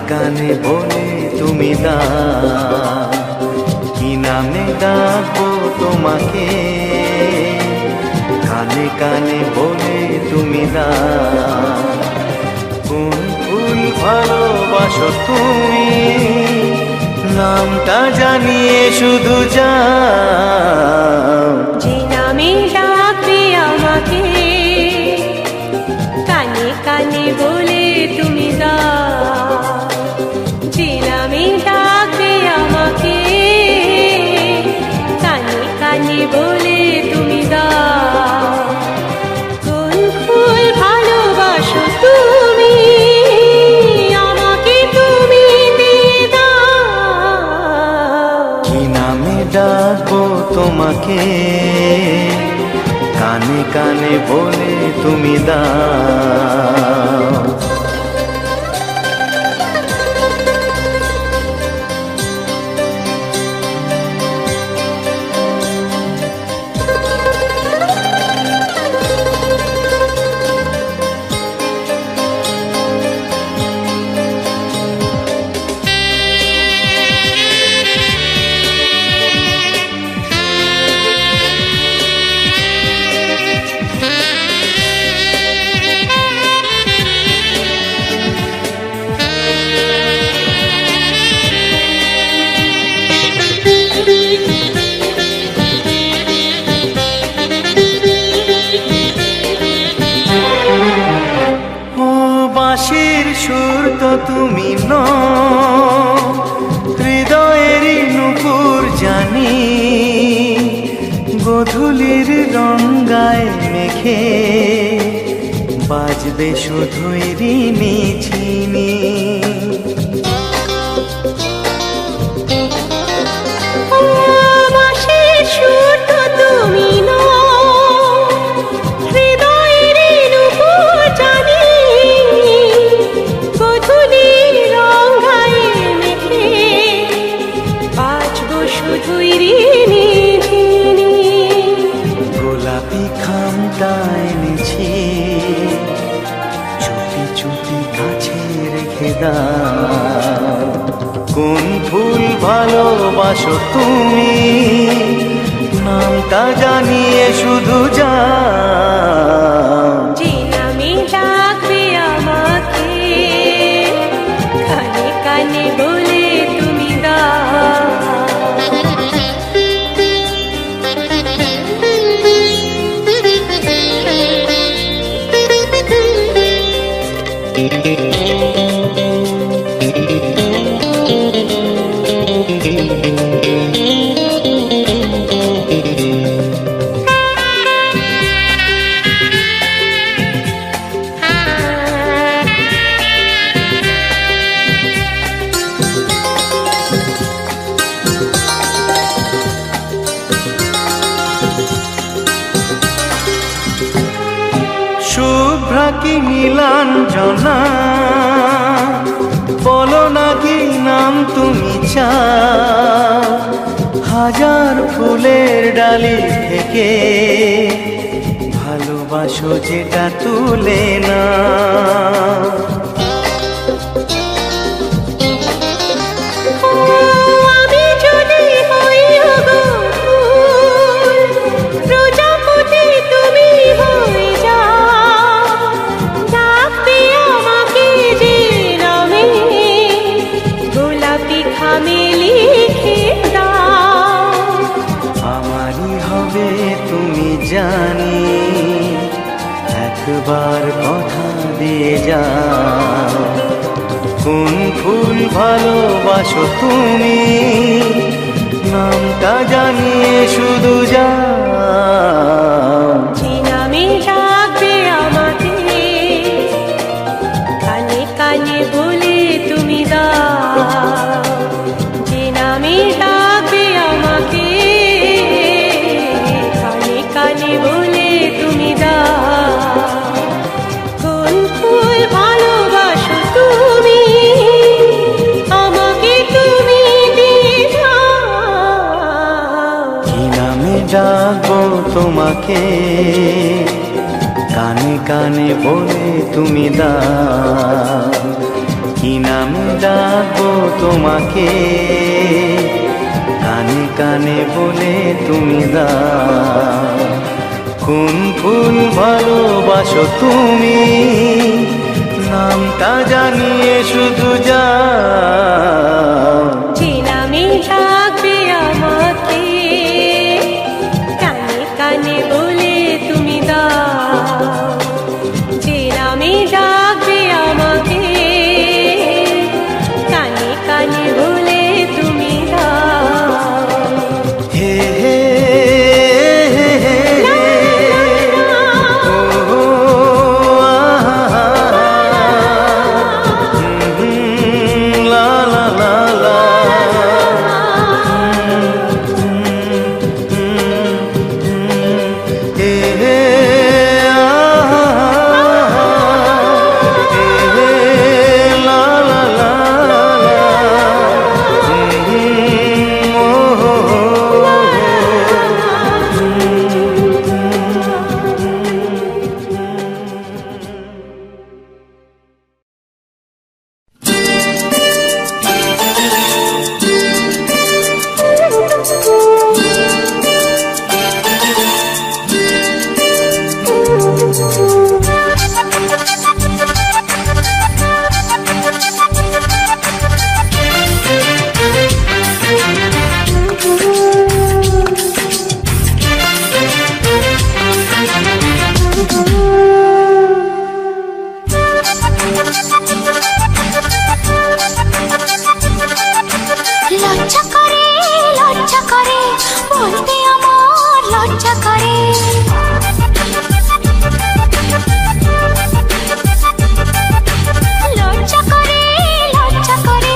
কানে বলে তুমি দাও, কি নামে ডাকবো তোমাকে, কানে কানে বলে তুমি দাও। কোন ফুল ভালোবাসো তুমি, নামটা জানিয়ে শুধু যাও। যে নামে ডাকবে আমাকে, কানে কানে বলে তুমি দাও। যে নামে ডাকবে আমাকে, কানে কানে বলে তুমি দাও। কোন ফুল ভালোবাসো তুমি, আমাকে তুমি দিয়ে দাও। কি নামে ডাকবো তোমাকে, কানে কানে বলে তুমি দাও। বাঁশির সুর তো তুমি নও, হৃদয়েরই নূপুর জানি। গোধূলির রঙ্গায় মেখে বাজবে শুধুই রিনি ঝিনি। গোলাপি খামটা এনেছি, চুপি চুপি কাছে রেখে দাও। কোন ফুল ভালোবাসো তুমি, নামটা জানিয়ে শুধু যাও। যে নামে ডাকবে আমাকে, কানে কানে বলে তুমি দাও। শুভ্রা কি নীলাঞ্জনা, বলো না কি নাম তুমি চাও। হাজার ফুলের ডালি থেকে ভালোবাসো যেটা তুলে না। তুমি জানি একবার কথা দিয়ে যাও। কোন ফুল ভালোবাসো তুমি, নামটা জানিয়ে শুধু যাও। যে নামে ডাকবে আমাকে, কানে কানে বলে তুমি দাও। যে নামে ডাকবে আমাকে, কানে কানে বলে তুমি দাও। কোন ফুল ভালোবাসো তুমি, আমাকে তুমি দিয়ে দাও। কি নামে ডাকবো তোমাকে, কানে কানে বলে তুমি দাও। কি নামে তোমাকে, কানে কানে বলে তুমি দাও কোন ফুল ভালোবাসো তুমি, নামটা জানিয়ে শুধু যাও। যে নামে ডাকবে আমাকে, কানে কানে বলে তুমি দাও। যে নামে ডাকবে আমাকে, কানে কানে বলে তুমি দাও। হে হে হে হে হে, ও হো, আহা, লা লা লা লা, হে হে, আহা, হে হে, লা লা লা লা, ও হো হো। লজ্জা করে বলতে আমার লজ্জা করে। লজ্জা করে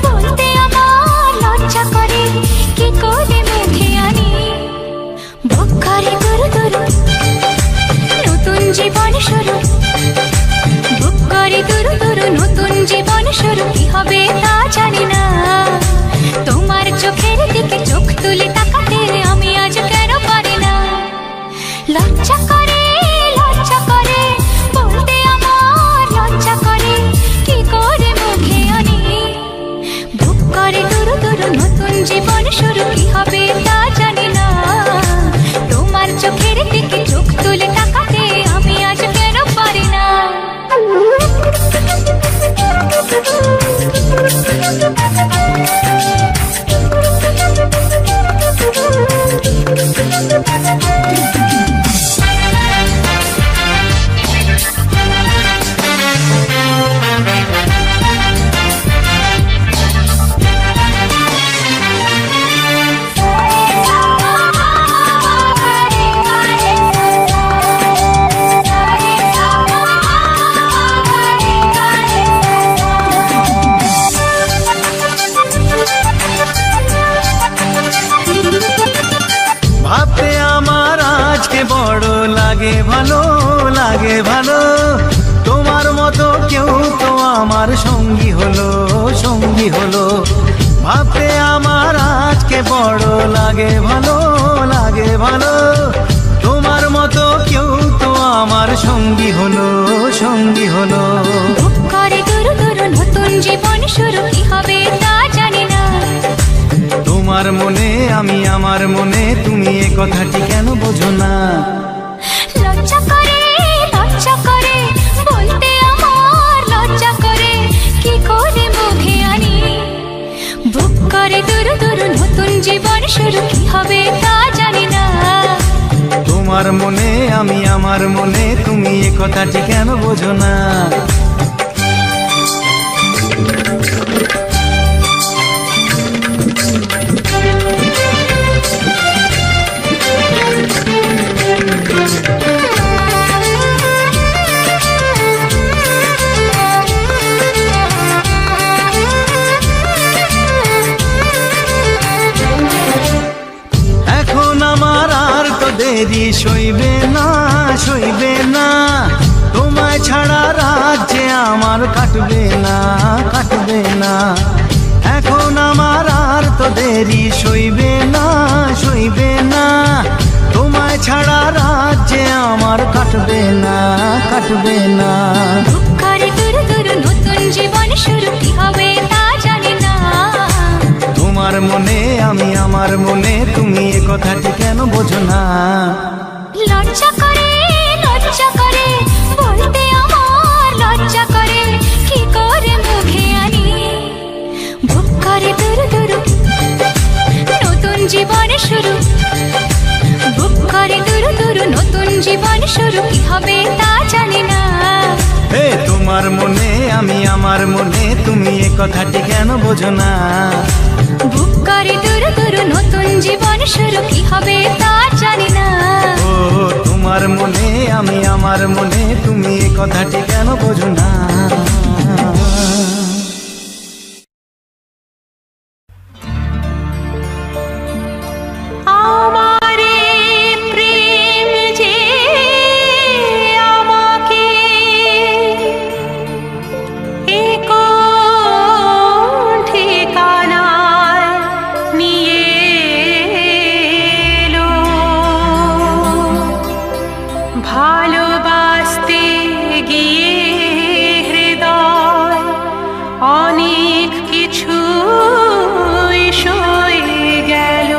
বলতে আমার লজ্জা করে। কি করে মুখে আনি বুক করে গুরু গুরু নতুন জীবন শুরু। বুক করে গুরু গুরু নতুন জীবন শুরু। কি হবে তা জানি না, তোমার চোখের দিকে চোখ তুলে তাকাতে আমি আজ কেন পারি না। লজ্জা করে বলতে আমার লজ্জা করে। কি করে মুখে আনি বুক করে দুরু দুরু নতুন জীবন শুরু। কি হবে তা জানি না, তোমার চোখের দিকে চোখ তুলে তাকাতে আমি আজ কেন পারি না। ভাবতে আমার আজকে বড় লাগে ভালো, লাগে ভালো। তোমার মতো কেউ তো আমার সঙ্গী হলো, সঙ্গী হলো। ভাবতে আমার আজকে বড় লাগে ভালো, লাগে ভালো। তোমার মতো কেউ তো আমার সঙ্গী হলো, সঙ্গী হলো। বুক করে দুরু দুরু নতুন জীবন শুরু। কি হবে তা জানি না, তোমার মনে আমি, আমার মনে তুমি, এ কথাটি কেন বোঝো না। লজ্জা করে বলতে আমার লজ্জা করে। কি করে মুখে আনি বুক করে দুরু দুরু নতুন জীবন শুরু। কি হবে তা জানি না, তোমার মনে আমি, আমার মনে তুমি, এ কথাটি কেন বোঝো না। এখন আমার আর তো দেরি সইবে না, সইবে না। তোমায় ছাড়া রাত যে আমার কাটবে না, কাটবে না। এখন আমার আর তো দেরি সইবে না, সইবে না। তোমায় ছাড়া রাত যে আমার কাটবে না, কাটবে না। বুক করে দুরু দুরু নতুন জীবন শুরু। কি হবে তা জানি বোঝো না? লজ্জা করে বলতে আমার লজ্জা করে, কি করে মুখে আনি? বুক করে দুরু দুরু, নতুন জীবন শুরু। বুক করে দুরু দুরু, নতুন জীবন শুরু। কি হবে তা জানি না। হে তোমার মনে আমি, আমার মনে তুমি, এ কথাটি কেন বোঝো না? বুক করে দুরু দুরু, নতুন জীবন শুরু। কি হবে তা জানি না। ও তোমার মনে আমি, আমার মনে তুমি, এ কথাটি কেন বোঝো না? আমারে প্রেম যে আমাকে কোন ঠিকানায় নিয়ে এলো, ভালোবাসতে গিয়ে হৃদয় অনেক কিছু সয়ে গেল।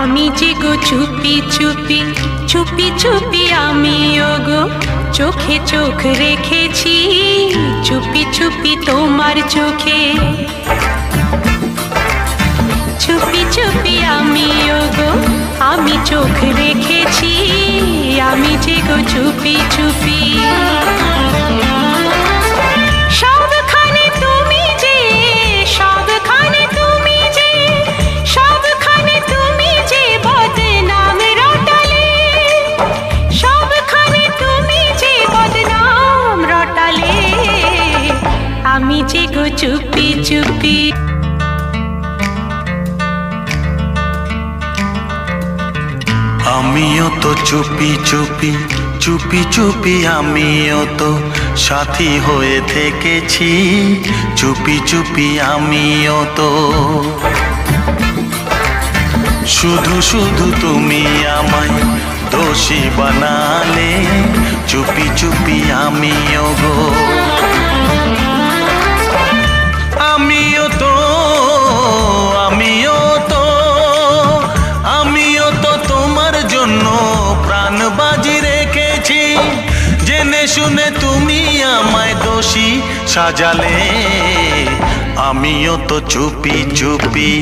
আমি যে গো চুপি চুপি চুপি চুপি, আমিও গো চোখে চোখ রেখেছি চুপি চুপি তোমার চোখে। চুপি চুপি আমিও গো, আমি চোখ রেখেছি, আমি যে গো চুপি চুপি। সবখানে তুমি যে, সবখানে তুমি যে, সবখানে তুমি যে বদনাম রটালে, সবখানে তুমি যে বদনাম রটালে, আমি যে গো চুপি চুপি। আমিও তো চুপি চুপি চুপি চুপি, আমিও তো সাথী হয়ে থেকেছি চুপি চুপি, আমিও তো। শুধু শুধু তুমি আমায় দোষী বানালে চুপি চুপি, আমিও গো। আমিও তো, আমিও তো, আমিও তো তোমার জন্য প্রাণ বাজি রেখেছি, জেনে শুনে তুমি আমায় দোষী সাজালে, আমিও তো চুপি চুপি।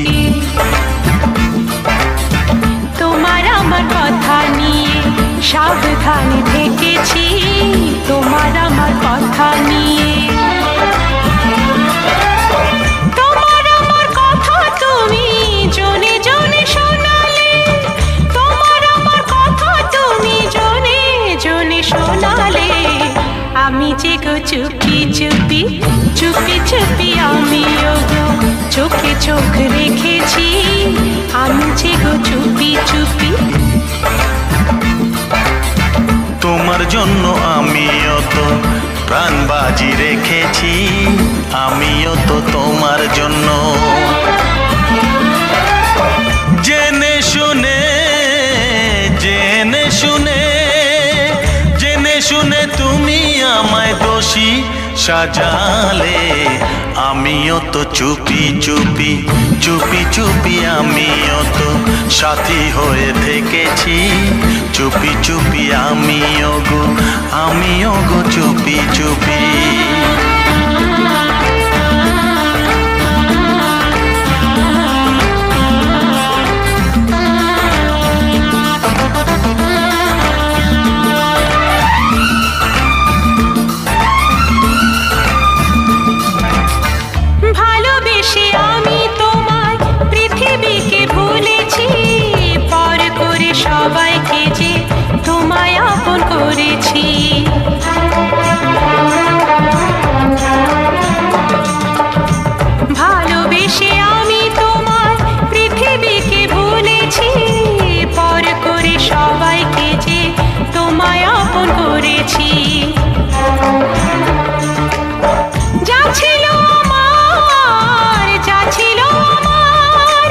তোমার আমার কথা নিয়ে সাবধানে থেকেছি, তোমার আমার কথা নিয়ে। তোমার আমার কথা তুমি জনে জনে শোনালে, তোমার আমার কথা তুমি জনে জনে শোনালে, আমি যে গো চুপি চুপি চুপি চুপি, আমিও গো চোখে চোখ রেখেছি, আমি যে গো চুপি চুপি। তোমার জন্য আমিও তো প্রাণ বাজি রেখেছি, আমিও তো তোমার জন্য। জেনে শুনে, জেনে শুনে, জেনে শুনে তুমি আমায় দোষী সাজালে, আমিও তো চুপি চুপি চুপি চুপি, আমিও তো সাথী হয়ে থেকেছি চুপি চুপি, আমিও গো, আমিও গো চুপি চুপি। ভালোবেসে আমি তোমায় পৃথিবীকে ভুলেছি, পর করে সবাইকে যে তোমায় আপন করেছি। ভালোবেসে আমি তোমায় পৃথিবীকে ভুলেছি, পর করে সবাইকে যে তোমায় আপন করেছি। যা ছিল আমার, যা ছিল আমার,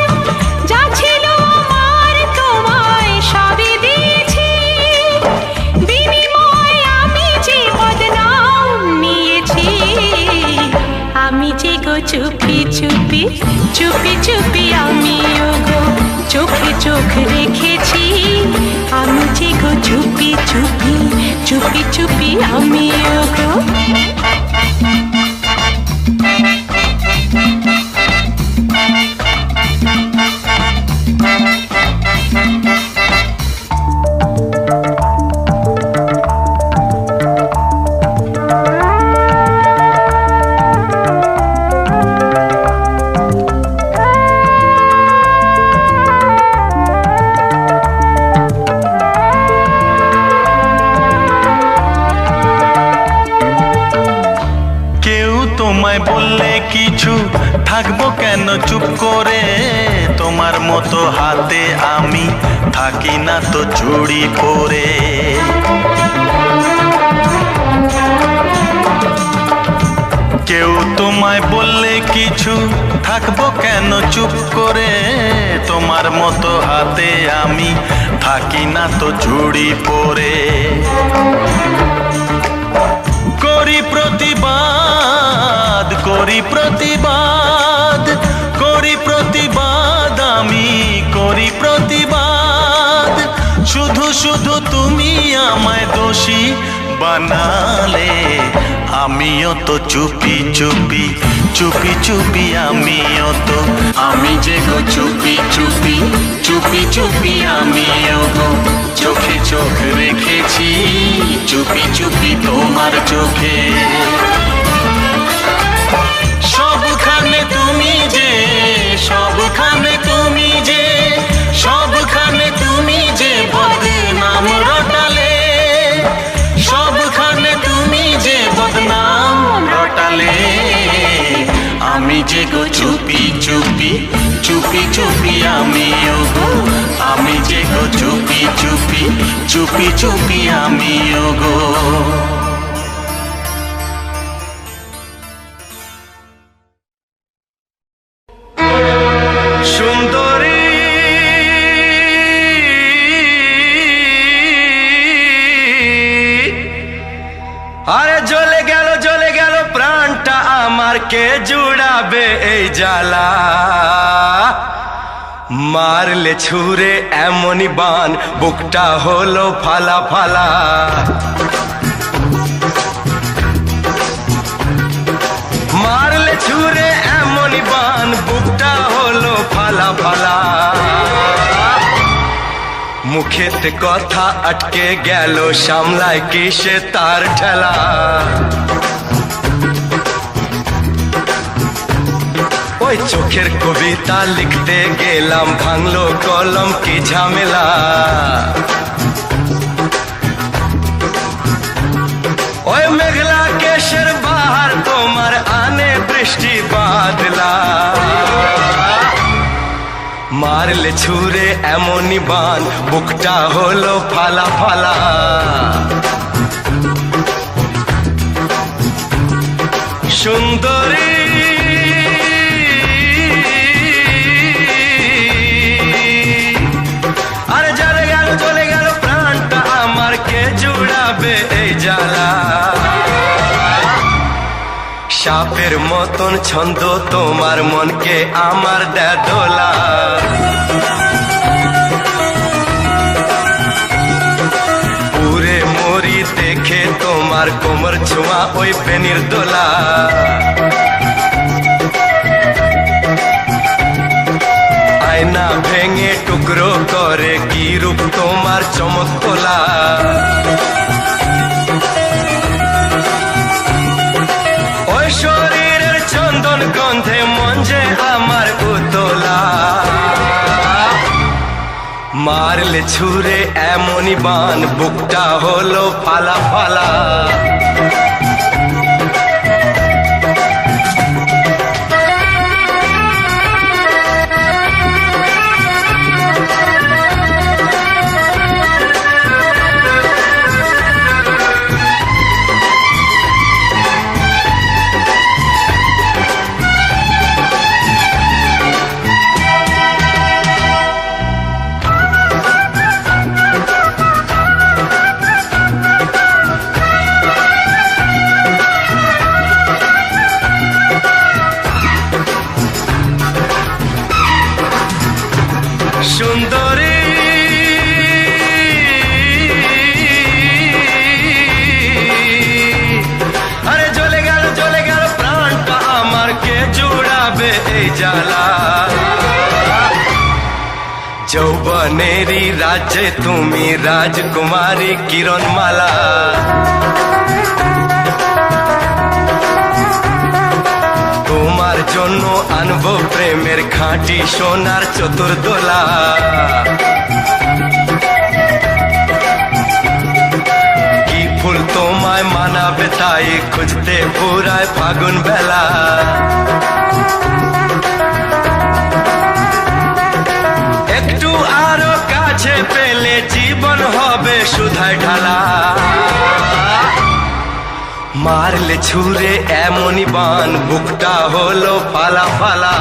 যা ছিল আমার তোমায় সবই দিয়েছি, বিনিময় তোমায় বললে কিছু থাকবো কেন চুপ করে, তোমার মতো হাতে আমি থাকি না তো চুড়ি পরে। কেউ তোমায় বললে কিছু থাকবো কেন চুপ করে, তোমার মতো হাতে আমি থাকি না তো চুড়ি পরে। করি প্রতিবাদ, করি প্রতিবাদ, করি প্রতিবাদ, আমি করি প্রতিবাদ। শুধু শুধু তুমি আমায় দোষী বানালে, আমিও তো চুপি চুপি চুপি চুপি, আমিও তো, আমি যে গো চুপি চুপি চুপি চুপি, আমিও গো চোখে চোখ রেখেছি চুপি চুপি তোমার চোখে। সবখানে তুমি যে, সবখানে তুমি যে, সবখানে তুমি যে বদনাম রটালে, সবখানে তুমি যে বদনাম রটালে। আমি যে গো চুপি চুপি চুপি চুপি, আমিও গো, আমি যে গো চুপি চুপি চুপি চুপি, আমিও গো। সুন্দরী আরে জ্বলে গেল প্রাণটা আমার, কে জুড়াবে এই জ্বালা। মারলে ছুঁড়ে এমনই বান, বুকটা হলো ফালা ফালা। মারলে ছুঁড়ে এমনই বান, বুকটা হলো ফালা ফালা। মুখেতে কথা আটকে গেল, সামলায় কিসে তার ঠেলা। ওই চোখের কবিতা লিখতে গেলাম, ভাঙলো কলম কি ঝামেলা। ওই মেঘলা কেশের বাহার তোমার আনে বৃষ্টি বাদলা। মারলে ছুঁড়ে এমনই বান, বুকটা হলো ফালা ফালা। সুন্দরী আরে জ্বলে গেল প্রাণটা আমার, কে জুড়াবে এই জ্বালা। সাপের মতন ছন্দ তোমার, মনকে আমার দেয় দোলা। পুরে মরি দেখে তোমার, কোমর ছোঁয়া ওই বেনির দোলা। আয়না ভেঙে টুকরো করে, কি রূপ তোমার চমক তোলা। ওই শরীরের চন্দন গন্ধে মন যে আমার উতলা। মারলে ছুঁড়ে এমনই বান, বুকটা হলো ফালা ফালা। সুন্দরী আরে জ্বলে গেল প্রাণটা আমার, কে জুড়াবে এই জ্বালা। যৌবনেরই রাজ্যে তুমি রাজকুমারী কিরণমালা। তোমার জন্য আনবো প্রেমের খাঁটি সোনার চতুর্দোলা। কি ফুল তোমায় মানাবে কাটাই খুঁজতে পুরায় ফাগুন বেলা। একটু আরো কাছে পেলে জীবন হবে সুধায় ঢালা। মারলে ছুঁড়ে এমনই বান বুকটা হলো ফালা ফালা।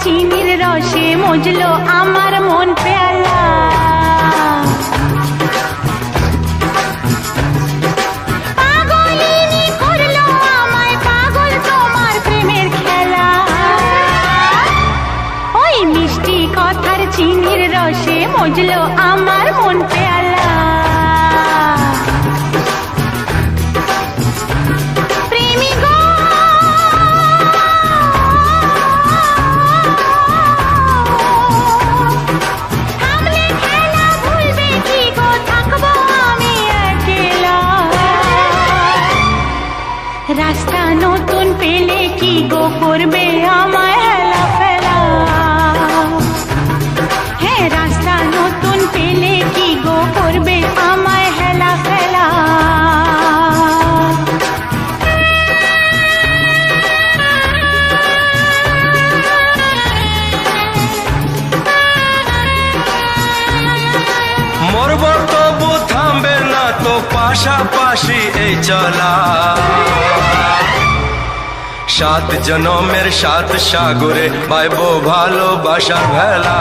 চিনির রসে মজলো আমার মন পেয়ালা। পাগলিনী করলো আমায় পাগল তোমার প্রেমের খেলা। ওই মিষ্টি কথার চিনির রসে মজলো আমার মন পেয়ালা। রাস্তা নতুন পেলে কি গো করবে আমায় হেলা ফেলা। হ্যাঁ রাস্তা নতুন পেলে কি গো করবে আমায় হেলা ফেলা। মরব তবু থামবে না তো পাশাপাশি এই চলা। 7 জনমের 7 সাগরে পাইব ভালোবাসার ভেলা।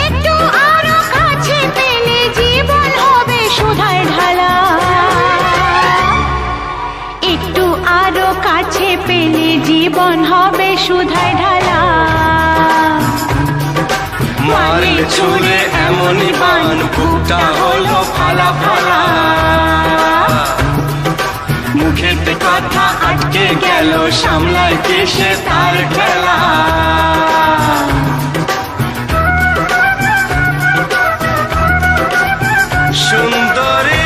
একটু আরো কাছে পেলে জীবন হবে সুধায় ঢালা। একটু আরো কাছে পেলে জীবন হবে সুধায় ঢালা। মারলে ছুঁড়ে এমনই বান বুকটা হলো ফালা ফালা। মুখেতে কথা আটকে গেল সামলায় কিসে তার খেলা। সুন্দরী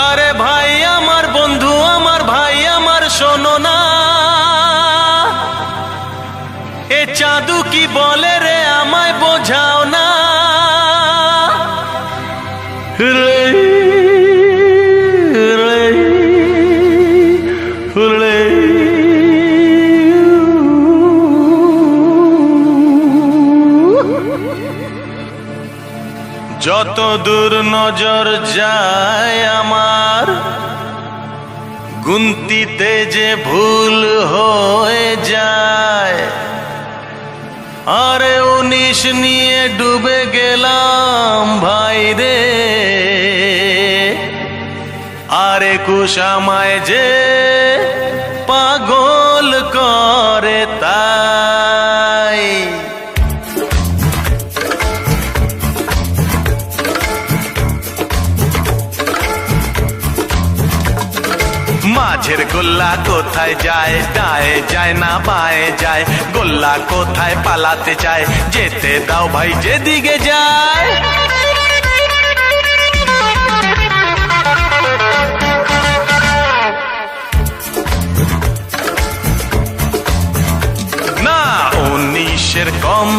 আরে ভাই আমার বন্ধু আমার ভাই আমার শোনো না, এ চাঁদু কি বলে রে আমায় বোঝাও না। রে রে রে যত দূর নজর যায় আমার গুনতিতে যে ভুল হয়ে যায়। আরে 19 নিয়ে ডুবে গেলাম ভাই রে, আর 21 আমায় যে পাগল করে তাই। মাঝের গোল্লা কোথায় যায়, ডায়ে যায় না বায়ে যায়, গোল্লা কোথায় পালাতে চায়, যেতে দাও ভাই যেদিকে যায়। না 19-এর কম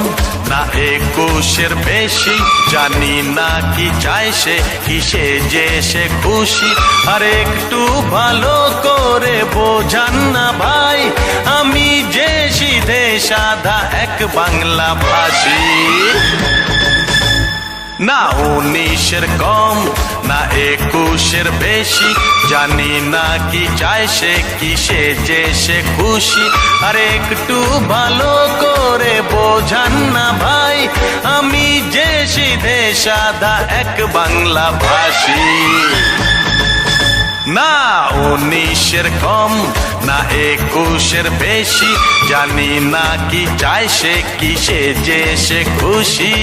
না 21-এর বেশি, জানি না কি চায় সে, কিসে যে সে খুশি। আর একটু ভালো করে বোঝান না ভাই, আমি যে সিধে সাধা এক বাংলা ভাষী। না 19-এর কম না 21-এর বেশি, জানি না কি চায় সে, কিসে যে সে খুশি। আর একটু ভালো করে বোঝান না ভাই, আমি যে সিধে সাধা এক বাংলা ভাষী। না 19-এর কম না 21-এর বেশি, জানি না কি চায় সে, কিসে যে সে খুশি।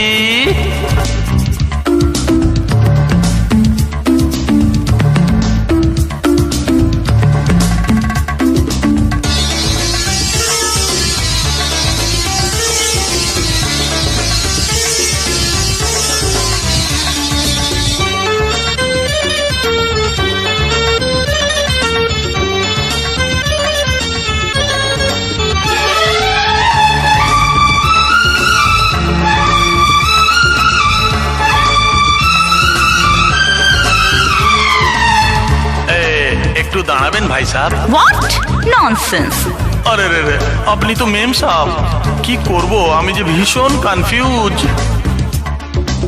একটু দাঁড়াবেন ভাই সাহেব। What nonsense! আরে রে রে, আপনি তো মেম সাহেব, কি করব আমি যে ভীষণ কনফিউজ।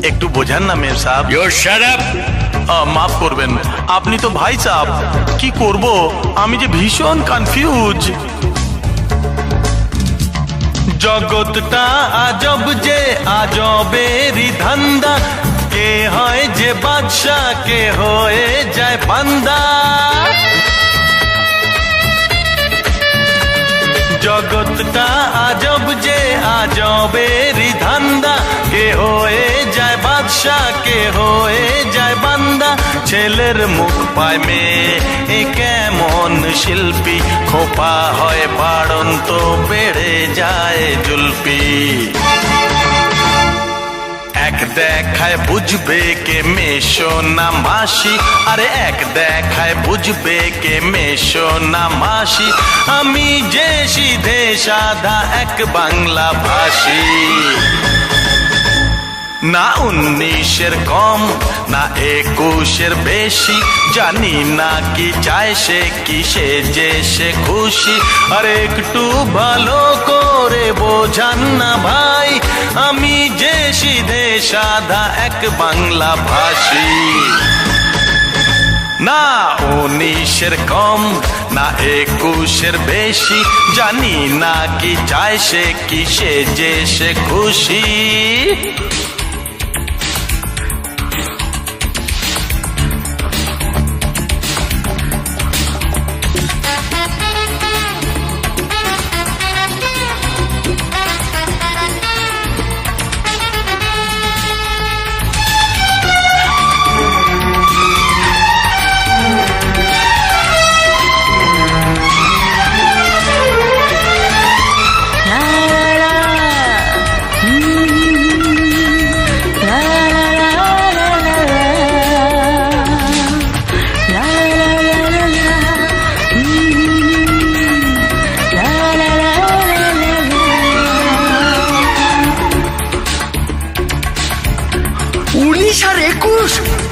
একটু বোঝান না মেম সাহেব। You shut up! মাফ করবেন, আপনি তো ভাই সাহেব, কি করব আমি যে ভীষণ কনফিউজ। জগৎটা আজব যে আজবেরই ধান্দা, কে হয় যে বাদশা, কে হয়ে যায় বান্দা। জগৎটা আজব যে আজবেরই ধান্দা, কে হয়ে যায় বাদশা, কে হয়ে যায় বান্দা। ছেলের মুখ পায় মেয়ে, এ কেমন শিল্পী, খোপা হয় বাড়ন্ত, বেড়ে যায় জুলপি। এক দেখায় বুঝবে কে মেশো না মাসি, আরে এক দেখায় বুঝবে কে মেশো না মাসি। আমি যে সিধে সাধা এক বাংলা ভাষী। না 19-এর কম না 21-এর বেশি, জানি না কি চায় সে, কিসে যে সে খুশি। আর একটু ভালো করে বোঝান না ভাই, আমি যে সিধে সাধা এক বাংলা ভাষী। না 19-এর কম না 21-এর বেশি, জানি না কি চায় সে, কিসে যে সে খুশি।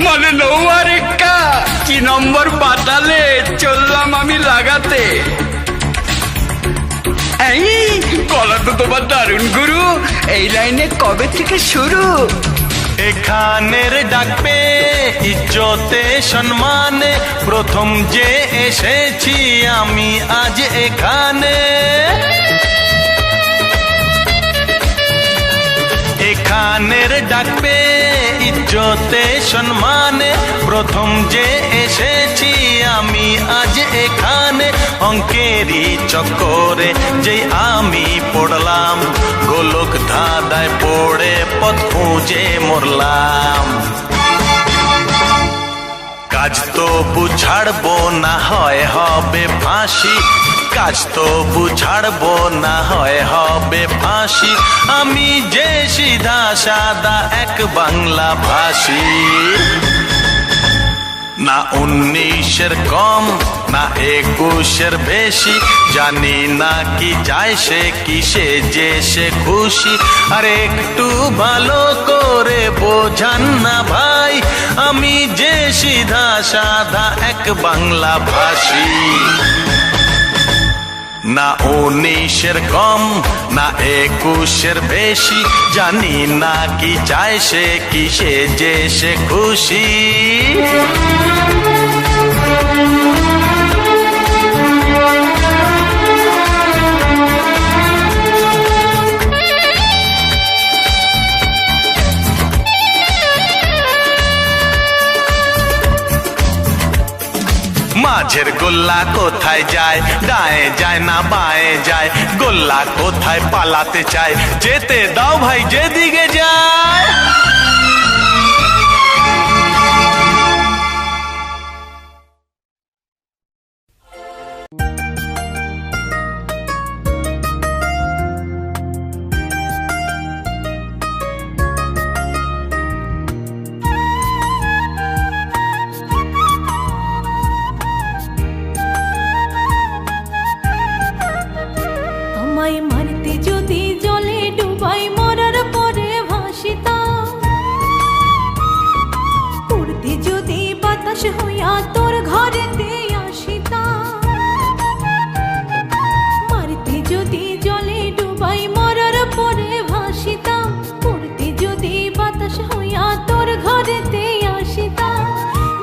মানে 9 আর 1 কি নম্বর পাতালে চললাম আমি লাগাতে। এই গলা তো তোমার দারুণ গুরু, এই লাইনে কবে থেকে শুরু? এখানের ডাকবে ইজ্জতে সম্মানে, প্রথম যে এসেছি আমি আজ এখানে। এখানের ডাকবে ইজ্জতে সম্মানে, প্রথম যে এসেছি আমি আজ এখানে। অঙ্কেরই চক্করে যেই আমি পড়লাম, গোলক ধাঁধায় পড়ে পথ খুঁজে মরলাম। কাজ তবু ছাড়বো না, হয় হবে ফাঁসি। কাজ তবু ছাড়বো না, হয় হবে ফাঁসি। আমি যে সিধা সাদা এক বাংলা ভাষী। না 19-এর কম না 21-এর বেশি, জানি না কি যায় সে কিসে যে সে খুশি। আর একটু ভালো করে বোঝান না ভাই, আমি যে সিধা সাদা এক বাংলা ভাষী। না 19-এর কম না 21-এর বেশি, জানি না কি চায় সে কিসে যে সে খুশি। মাঝের গোল্লা কোথায় যায়, ডায়ে যায় না বায়ে যায়। গোল্লা কোথায় পালাতে চায়, যেতে দাও ভাই যেদিকে যায়। আমায় মারতে যদি জলে ডুবাই, মরার পরে ভাসিতাম। উড়তে যদি বাতাস হইয়া তোর ঘরেতে আসিতাম। মারতে যদি জলে ডুবাই, মরার পরে ভাসিতাম। উড়তে যদি বাতাস হইয়া তোর ঘরেতে আসিতাম।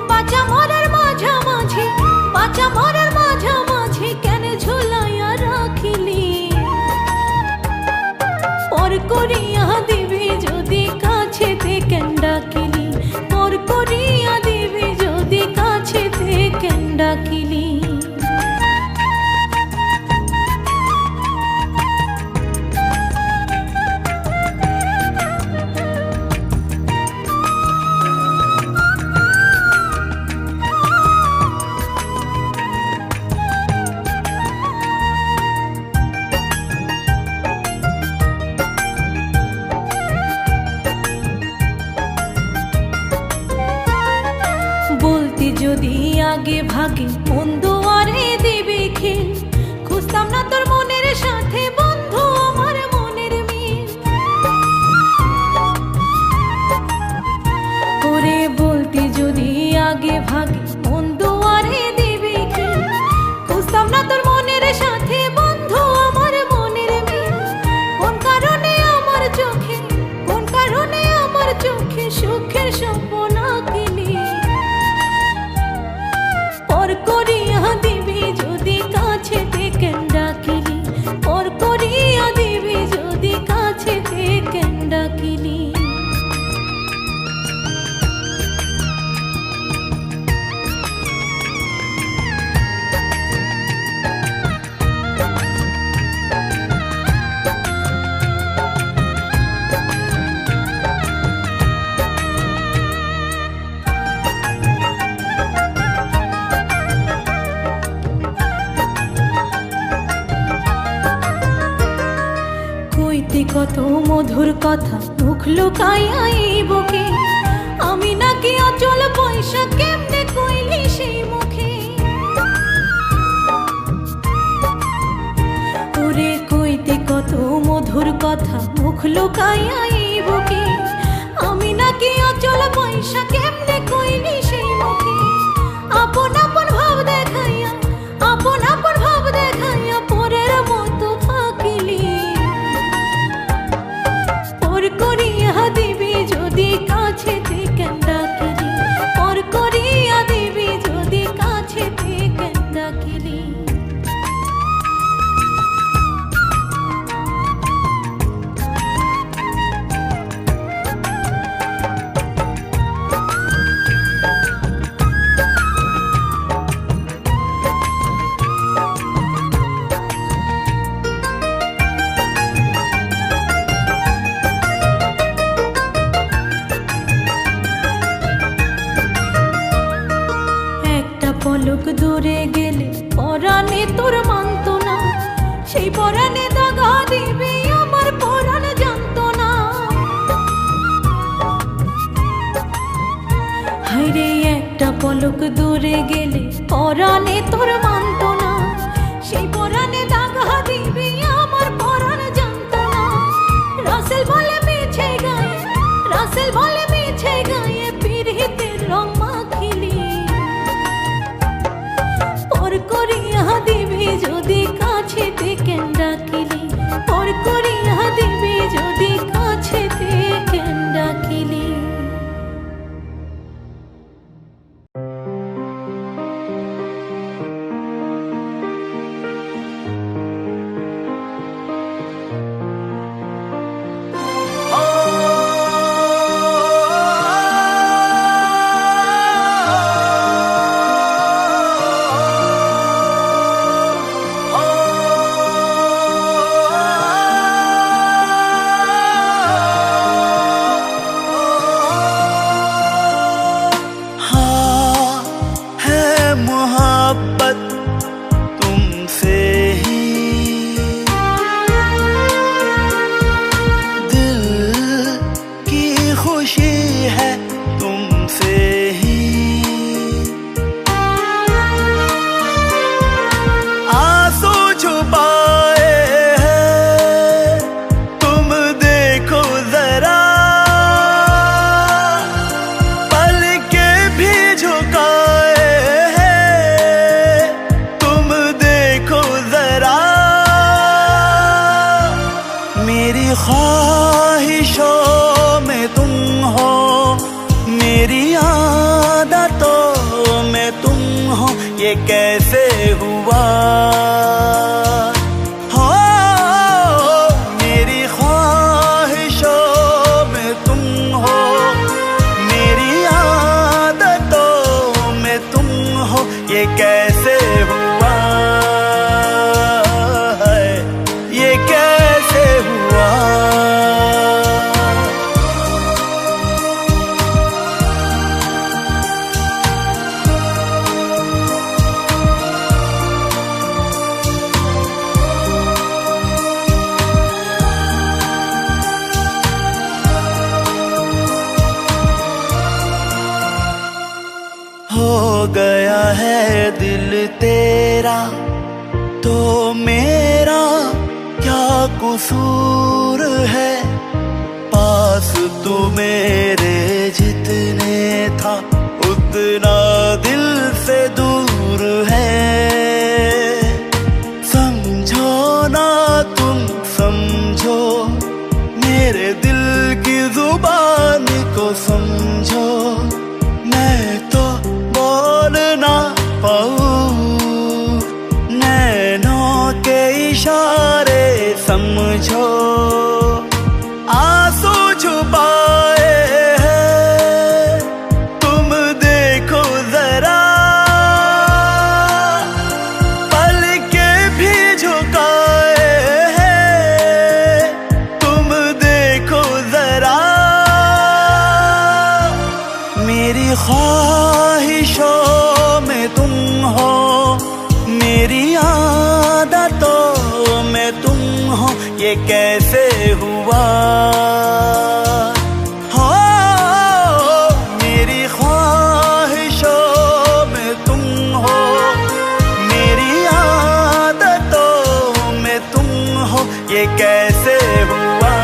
বাঁচা মরার মাঝামাঝি, বাঁচা মরার মাঝামাঝি কেন ঝুলাইয়া রাখিলি? পর করিয়া দিবি যদি কাছেতে কেন ডাকিলি? পর করিয়া দিবি যদি কাছেতে কেন ডাকিলি? বলতে যদি আগে ভাগে মন্দ আরে দিবি খেল, খুঁজতাম না তোর মনের সাথে বন্ধু আমার মনের মিল। ওরে বলতে যদি আগে ভাগে মন্দ আরে দিবি খেল, খুঁজতাম না তোর মনের সাথে বন্ধু আমার মনের মিল। কোন কারণে আমার চোখে, কোন কারণে আমার চোখে সুখের স্বপ্ন আঁকিলি? পর করিয়া দিবি যদি কাছেতে কেন ডাকিলি? পর করিয়া দিবি যদি কাছেতে কেন ডাকিলি? কইতে কত মধুর কথা মুখ লুকাইয়া এই বুকে, আমি নাকি অচল পয়সা কেমনে কইলি সেই মুখে? ওরে কইতে কত মধুর কথা মুখ লুকাইয়া এই বুকে, আমি নাকি অচল পয়সা কেমনে কইলি সেই মুখে? আপন আপন ভাব দেখাইয়া, আপন আপন ভাব দেখাইয়া পরের মতো থাকিলি। পর করিয়া দিবি যদি কাছেতে কেন ডাকিলি? পর করিয়া দিবি যদি কাছেতে কেন ডাকিলি? দূরে গেলে পরাণে তোর মানত না, সেই পরাণে দাগা দিবি আমার পরাণ জানত না। হায়রে একটা পলক দূরে গেলে পরাণে তোর মানত না, সেই পরাণে দাগা দিবি আমার পরাণ জানত না। রাসেল বলে মিছে গায়ে, রাসেল বলে মিছে গায়ে পিরিতের রং মাখিলি, পর করিয়া দিবি যদি কাছেতে কেন ডাকিলি, পর করিয়া দিবি যদি কাছেতে কেন ডাকিলি। ख्वाहिशों में तुम हो, मेरी आदतों में तुम हो, ये कैसे हुआ? हो मेरी ख्वाहिशों में तुम हो, मेरी आदतों में तुम हो, ये कैसे हुआ? ये कैसे हुआ? हो गया है दिल तेरा तो मेरा क्या कसूर है? पास तू मेरे जितने था उतना दिल से दूर है। समझो ना तुम समझो, मेरे दिल की जुबान को समझो, मैं तो बोल ना पाऊं, नैनों के इशारे समझो, आंसू छुपाए हैं तुम देखो जरा, पल के भी झुकाए हैं तुम देखो जरा। मेरी ख्वाहिशों में तुम हो, मेरी आदतों में तुम हो, ये कैसे हुआ? हो मेरी ख्वाहिशों में तुम हो, मेरी आदतों में तुम हो, ये कैसे हुआ?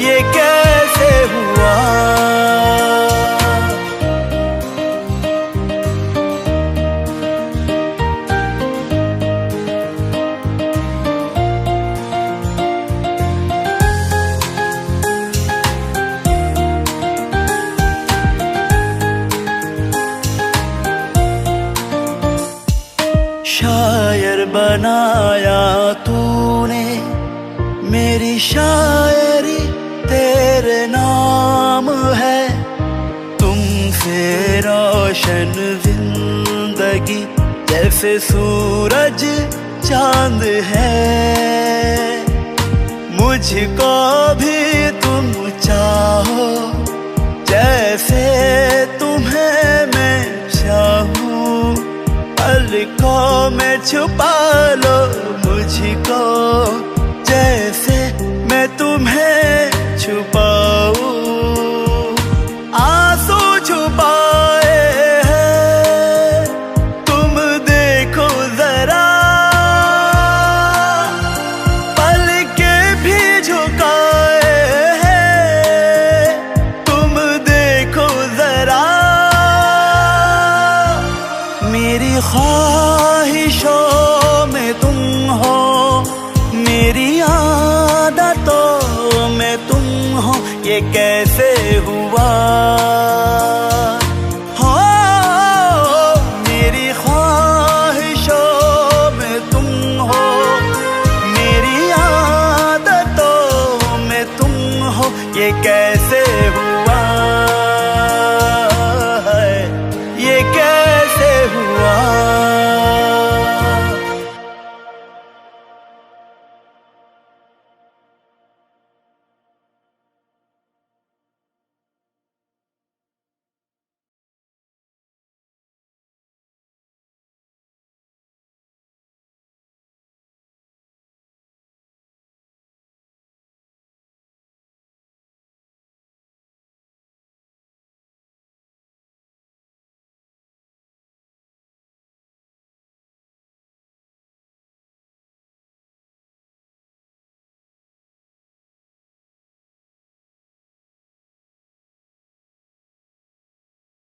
ये कैसे हुआ? शायर बनाया तूने मेरी शायरी तेरे नाम है, तुमसे रोशन जिंदगी जैसे सूरज चांद है। मुझको भी तुम चाहो जैसे तुम्हें मैं ख्वाहिशों में तुम हो, मेरी आदतों में तुम हो, ये कैसे हुआ।